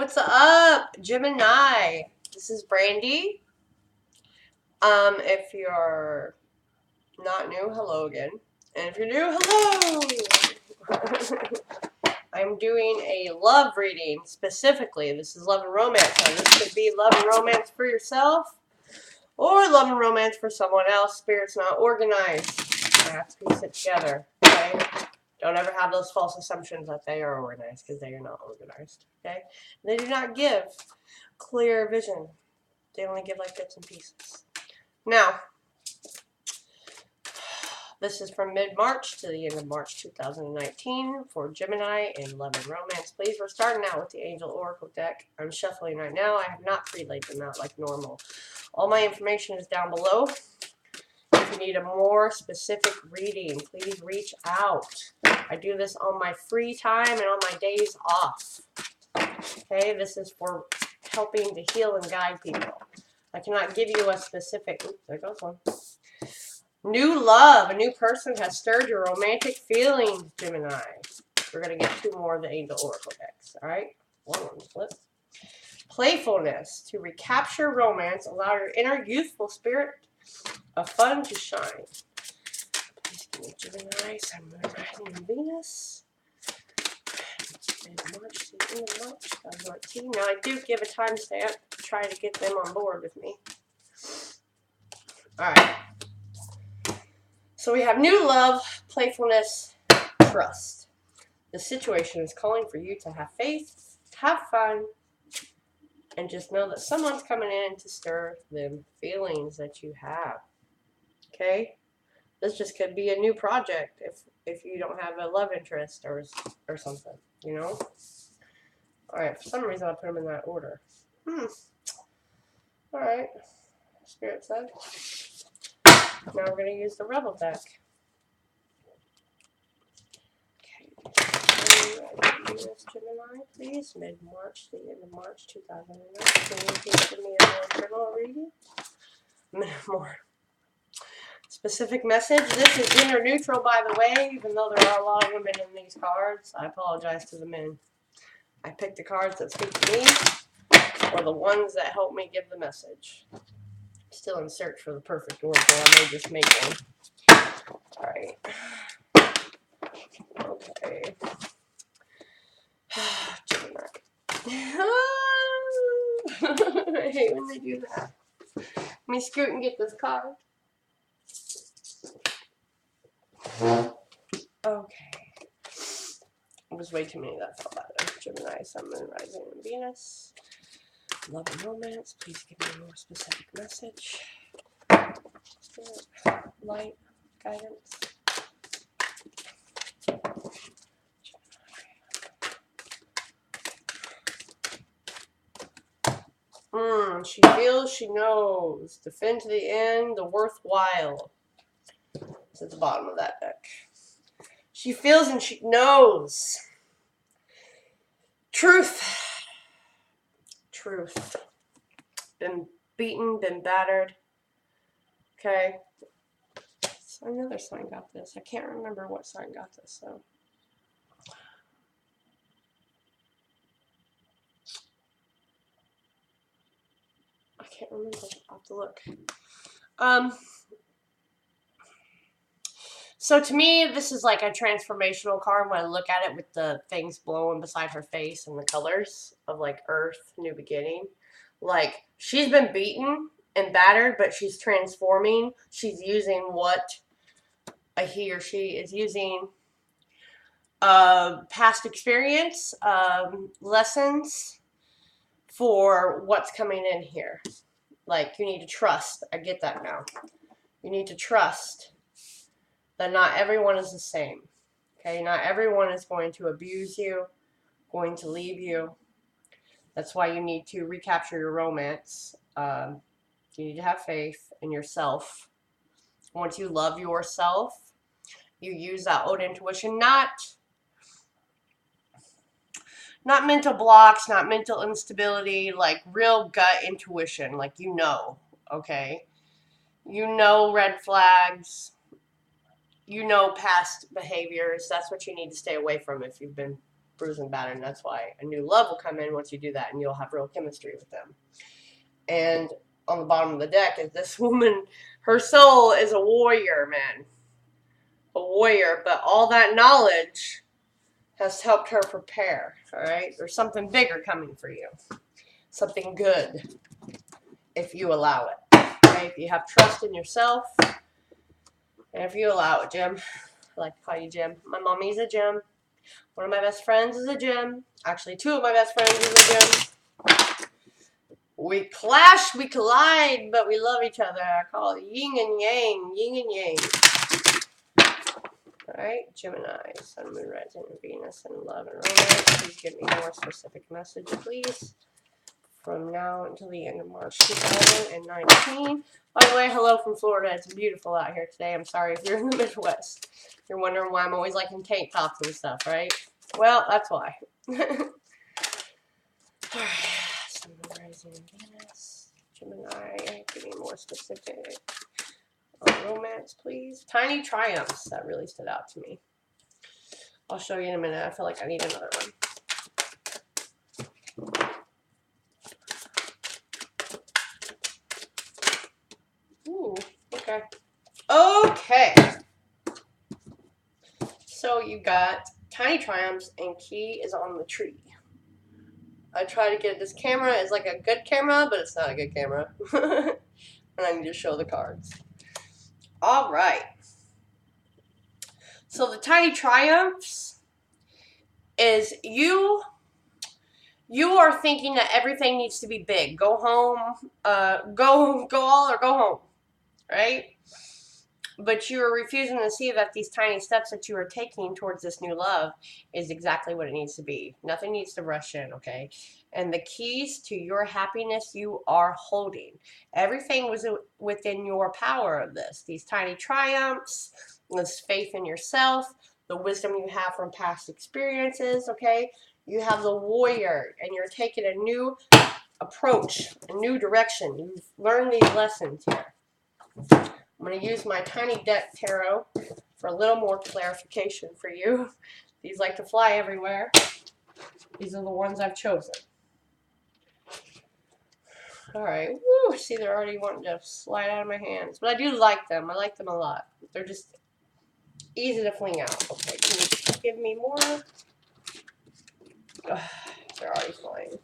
What's up, Gemini? This is Brandy. If you're not new, hello again. And if you're new, hello! I'm doing a love reading specifically. This is love and romance. Now, this could be love and romance for yourself or love and romance for someone else. Spirit's not organized. They have to be put together. Okay? Don't ever have those false assumptions that they are organized, because they are not organized. Okay? They do not give clear vision. They only give like bits and pieces. Now, this is from mid-March to the end of March 2019 for Gemini in love and romance. Please, we're starting out with the Angel Oracle deck. I'm shuffling right now. I have not pre-laid them out like normal. All my information is down below. If you need a more specific reading, please reach out. I do this on my free time and on my days off. Okay, this is for helping to heal and guide people. I cannot give you a specific... Oops, there goes one. New love. A new person has stirred your romantic feelings, Gemini. We're going to get two more of the Angel Oracle decks. Alright? One flip. Playfulness. To recapture romance, allow your inner youthful spirit of fun to shine. Please give me Gemini, Sun, Moon, Rising, and Venus. March, the end of March 2019. Now, I do give a timestamp to try to get them on board with me. Alright. So we have new love, playfulness, trust. The situation is calling for you to have faith, have fun, and just know that someone's coming in to stir them feelings that you have. Okay? This just could be a new project if you don't have a love interest or something, you know? Alright, for some reason I put them in that order. Alright. Spirit said. Now we're going to use the Rebel deck. Okay. Venus, Gemini, please. Mid-March, the end of March 2019. Please give me a more general reading. More specific message. This is gender neutral, by the way, even though there are a lot of women in these cards. I apologize to the men. I picked the cards that speak to me, or the ones that help me give the message. Still in search for the perfect oracle. I may just make one. Alright. Okay. Gemini. I hate when they do that. Let me scoot and get this card. Okay. It was way too many that fell out of Gemini, Sun, Moon, Rising, and Venus. Love and romance. Please give me a more specific message. Spirit, light, guidance. She feels, she knows. Defend to the end, the worthwhile. It's at the bottom of that deck. She feels and she knows. Truth. Truth. Been beaten, been battered. Okay. So another sign got this. I can't remember what sign got this, so. I can't remember. I'll have to look. So to me, this is like a transformational card when I look at it with the things blowing beside her face and the colors of like Earth, new beginning. Like, she's been beaten and battered, but she's transforming. She's using what he or she is using past experience, lessons for what's coming in here. Like, you need to trust. I get that now. You need to trust that not everyone is the same. Okay, not everyone is going to abuse you, going to leave you. That's why you need to recapture your romance. You need to have faith in yourself. Once you love yourself, you use that old intuition, not mental blocks, not mental instability, like real gut intuition, like you know, okay? You know red flags. You know past behaviors. That's what you need to stay away from if you've been bruised and battered, and that's why a new love will come in once you do that, and you'll have real chemistry with them. And on the bottom of the deck is this woman. Her soul is a warrior, man. A warrior, but all that knowledge has helped her prepare, all right? There's something bigger coming for you. Something good, if you allow it, okay? If you have trust in yourself, and if you allow it, Jim. I like to call you Jim. My mommy's a Jim. One of my best friends is a Jim. Actually, two of my best friends is a Jim. We clash, we collide, but we love each other. I call it yin and yang, yin and yang. Alright, Gemini, Sun, Moon, Rising, and Venus, and love and romance. Please give me more specific message, please. From now until the end of March 2019. By the way, hello from Florida. It's beautiful out here today. I'm sorry if you're in the Midwest. You're wondering why I'm always liking tank tops and stuff, right? Well, that's why. Alright, Sun, Moon, Rising, and Venus. Gemini, give me more specific. Romance, please. Tiny triumphs. That really stood out to me. I'll show you in a minute. I feel like I need another one. Ooh, okay. Okay. So you got tiny triumphs and key is on the tree. I try to get this camera is like a good camera, but it's not a good camera. And I need to show the cards. All right. So the tiny triumphs is you are thinking that everything needs to be big. Go home, go all or go home, right? But you are refusing to see that these tiny steps that you are taking towards this new love is exactly what it needs to be. Nothing needs to rush in, okay? And the keys to your happiness you are holding. Everything was within your power of this. These tiny triumphs, this faith in yourself, the wisdom you have from past experiences, okay? You have the warrior, and you're taking a new approach, a new direction. You've learned these lessons here. I'm going to use my tiny deck tarot for a little more clarification for you. These like to fly everywhere. These are the ones I've chosen. Alright, woo, see they're already wanting to slide out of my hands. But I do like them. I like them a lot. They're just easy to fling out. Okay, can you give me more? Ugh, they're already flying.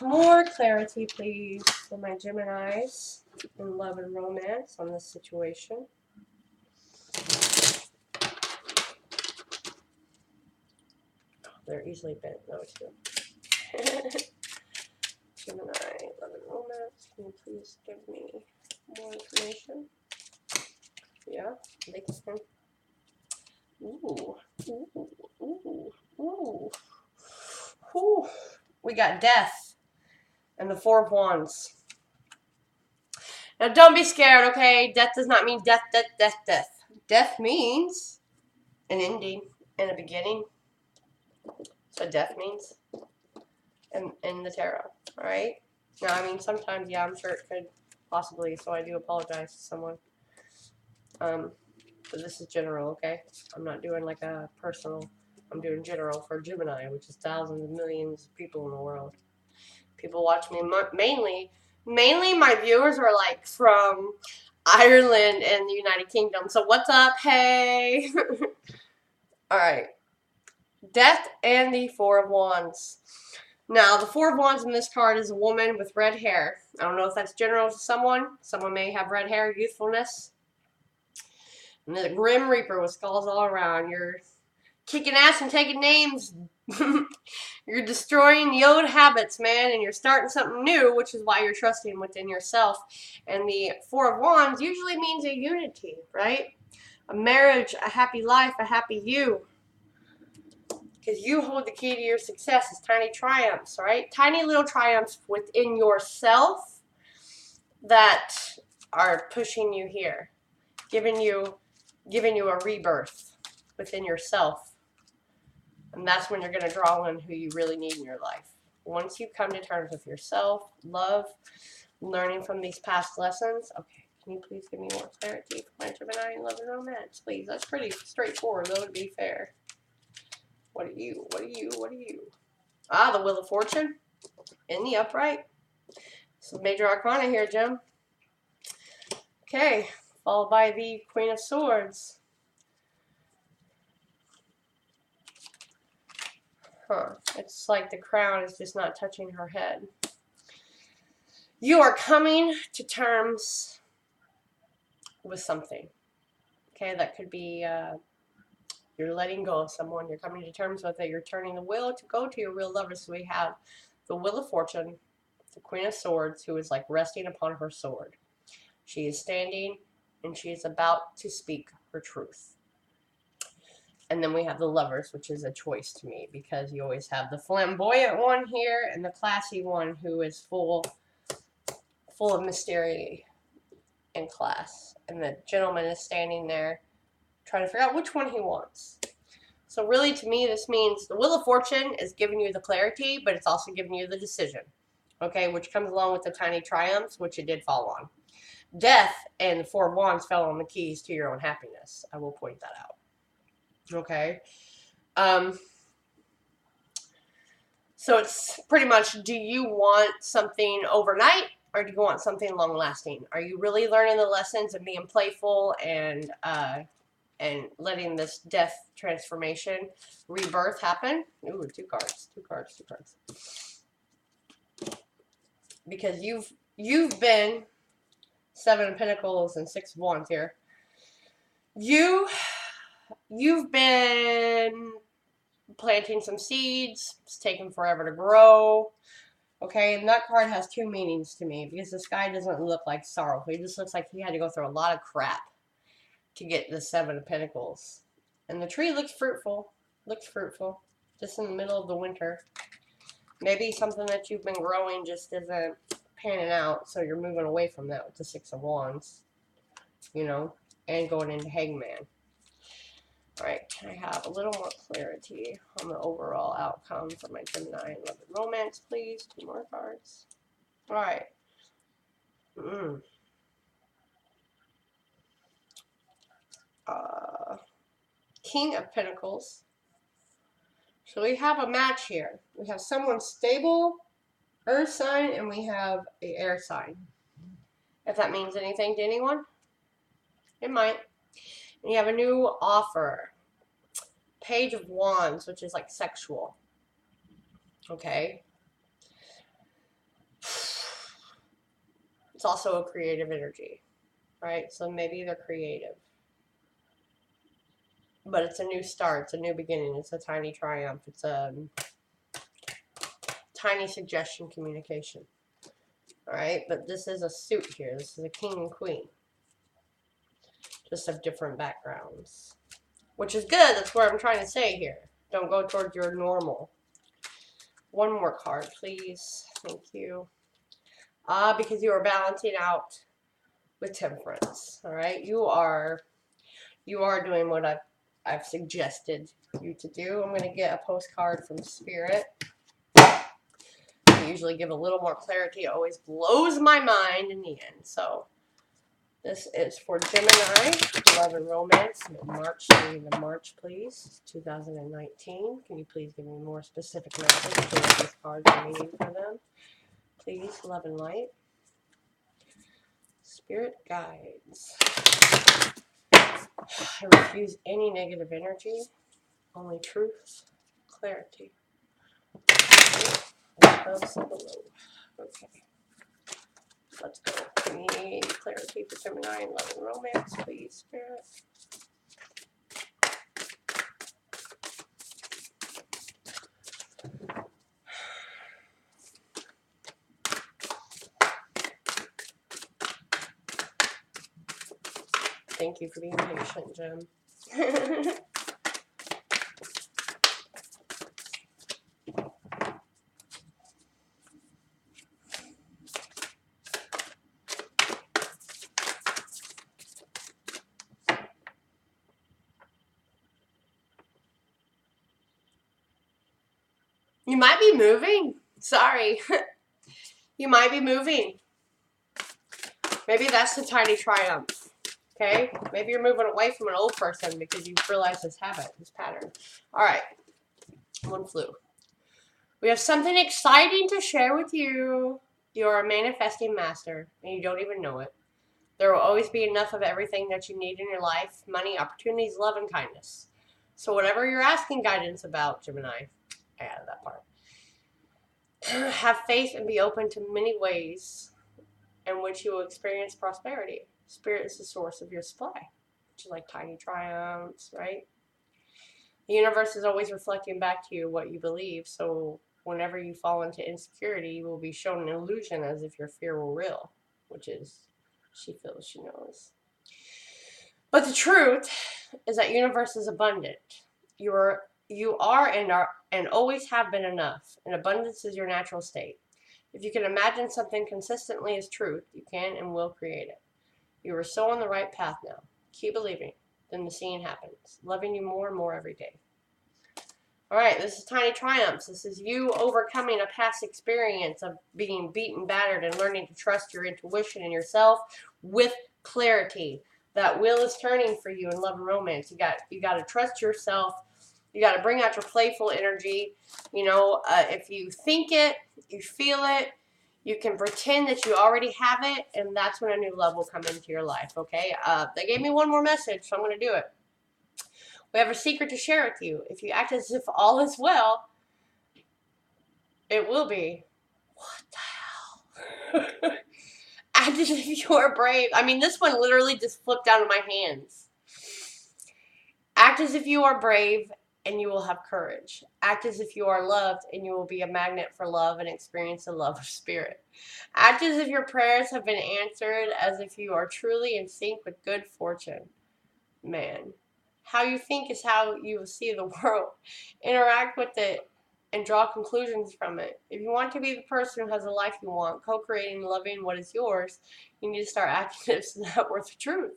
More clarity, please, for my Geminis in love and romance on this situation. They're easily bent, though, too. Gemini, love and romance. Can you please give me more information? Yeah, they can. Ooh, ooh, ooh, ooh. Ooh. We got death and the Four of Wands. Now, don't be scared, okay? Death does not mean death, death, death, death. Death means an ending and a beginning. That's what death means in the tarot, all right? Now, I mean, sometimes, yeah, I'm sure it could possibly, so I do apologize to someone. But this is general, okay? I'm not doing like a personal. I'm doing general for Gemini, which is thousands of millions of people in the world. People watch me mainly my viewers are like from Ireland and the United Kingdom. So what's up? Hey. All right. Death and the Four of Wands. Now, the Four of Wands in this card is a woman with red hair. I don't know if that's general to someone. Someone may have red hair, youthfulness. And the Grim Reaper with skulls all around. You're kicking ass and taking names. You're destroying the old habits, man, and you're starting something new, which is why you're trusting within yourself. And the Four of Wands usually means a unity, right? A marriage, a happy life, a happy you. Because you hold the key to your success as tiny triumphs, right? Tiny little triumphs within yourself that are pushing you here, giving you a rebirth within yourself. And that's when you're going to draw in who you really need in your life. Once you come to terms with yourself, love, learning from these past lessons. Okay, can you please give me more clarity for my Gemini in love and romance, please? That's pretty straightforward, though, to be fair. What are you? What are you? What are you? Ah, the Wheel of Fortune in the upright. Some major arcana here, Jim. Okay, followed by the Queen of Swords. Huh. It's like the crown is just not touching her head. You are coming to terms with something. Okay, that could be you're letting go of someone. You're coming to terms with it. You're turning the wheel to go to your real lover. So we have the Wheel of Fortune, the Queen of Swords, who is like resting upon her sword. She is standing and she is about to speak her truth. And then we have the Lovers, which is a choice to me because you always have the flamboyant one here and the classy one who is full of mystery and class. And the gentleman is standing there trying to figure out which one he wants. So really, to me, this means the Wheel of Fortune is giving you the clarity, but it's also giving you the decision, okay, which comes along with the tiny triumphs, which it did fall on. Death and the Four of Wands fell on the keys to your own happiness. I will point that out. Okay. So it's pretty much, do you want something overnight or do you want something long lasting? Are you really learning the lessons and being playful and letting this death transformation rebirth happen? Ooh, two cards. Because you've been Seven of Pentacles and Six of Wands here. You've been planting some seeds. It's taken forever to grow. Okay, and that card has two meanings to me because this guy doesn't look like sorrowful. He just looks like he had to go through a lot of crap to get the Seven of Pentacles. And the tree looks fruitful. Just in the middle of the winter. Maybe something that you've been growing just isn't panning out, so you're moving away from that with the Six of Wands. You know, and going into Hangman. Alright, can I have a little more clarity on the overall outcome for my Gemini and Love and Romance, please? Two more cards. Alright. King of Pentacles. So we have a match here. We have someone stable, earth sign, and we have an air sign. If that means anything to anyone, it might. And you have a new offer. Page of Wands, which is like sexual. Okay. It's also a creative energy, right? So maybe they're creative. But it's a new start. It's a new beginning. It's a tiny triumph. It's a tiny suggestion communication. All right. But this is a suit here. This is a king and queen. Just of different backgrounds. Which is good. That's what I'm trying to say here. Don't go towards your normal. One more card, please. Thank you. Because you are balancing out with Temperance. All right. You are doing what I've suggested you to do. I'm going to get a postcard from Spirit. I usually give a little more clarity. It always blows my mind in the end. So this is for Gemini, Love and Romance, March to the end of March, please. 2019. Can you please give me more specific message to what these cards are meaning for them? Please, love and light. Spirit guides. I refuse any negative energy. Only truth, clarity. Above, so below. Okay. Let's go. We need clarity for Gemini and Love and Romance, please, Spirit. Thank you for being patient, Jim. You might be moving. Sorry. You might be moving. Maybe that's the tiny triumph. Okay? Maybe you're moving away from an old person because you've realized this habit, this pattern. All right. One flew. We have something exciting to share with you. You're a manifesting master, and you don't even know it. There will always be enough of everything that you need in your life: money, opportunities, love, and kindness. So whatever you're asking guidance about, Gemini, I added that part. Have faith and be open to many ways in which you will experience prosperity. Spirit is the source of your supply, which is like tiny triumphs, right? The universe is always reflecting back to you what you believe, so whenever you fall into insecurity, you will be shown an illusion as if your fear were real, which is she feels she knows. But the truth is that universe is abundant. You are and always have been enough, and abundance is your natural state. If you can imagine something consistently as truth, you can and will create it. You are so on the right path now. Keep believing. Then the seeing happens, loving you more and more every day. All right, this is Tiny Triumphs. This is you overcoming a past experience of being beaten, battered, and learning to trust your intuition and yourself with clarity. That wheel is turning for you in love and romance. You got to trust yourself. You got to bring out your playful energy. You know, if you think it, you feel it, you can pretend that you already have it, and that's when a new love will come into your life, okay? They gave me one more message, so I'm going to do it. We have a secret to share with you. If you act as if all is well, it will be. What the hell? Act as if you are brave. I mean, this one literally just flipped out of my hands. Act as if you are brave and you will have courage. Act as if you are loved and you will be a magnet for love and experience the love of spirit. Act as if your prayers have been answered, as if you are truly in sync with good fortune. Man, how you think is how you will see the world. Interact with it and draw conclusions from it. If you want to be the person who has the life you want, co-creating and loving what is yours, you need to start acting as if that were the truth.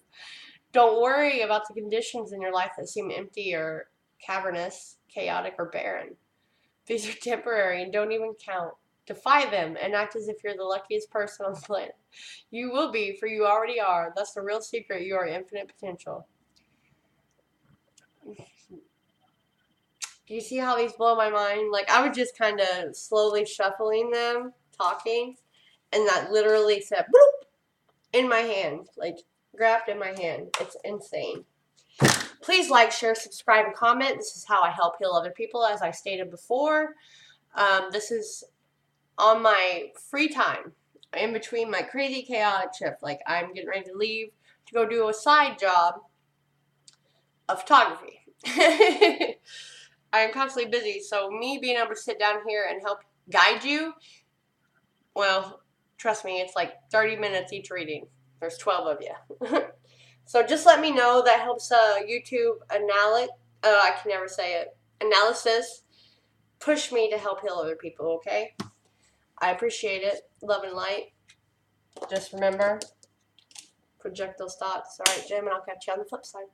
Don't worry about the conditions in your life that seem empty or cavernous, chaotic, or barren. These are temporary and don't even count. Defy them and act as if you're the luckiest person on the planet. You will be, for you already are. That's the real secret. You are infinite potential. Do you see how these blow my mind? Like, I was just kind of slowly shuffling them, talking, and that literally said, boop, in my hand. Like, grabbed in my hand. It's insane. Please like, share, subscribe, and comment. This is how I help heal other people, as I stated before. This is on my free time, in between my crazy, chaotic shift. Like, I'm getting ready to leave to go do a side job of photography. I am constantly busy, so me being able to sit down here and help guide you, well, trust me, it's like 30 minutes each reading. There's 12 of you. So just let me know. That helps YouTube analysis push me to help heal other people, okay? I appreciate it. Love and light. Just remember, project those thoughts. All right, Jim, and I'll catch you on the flip side.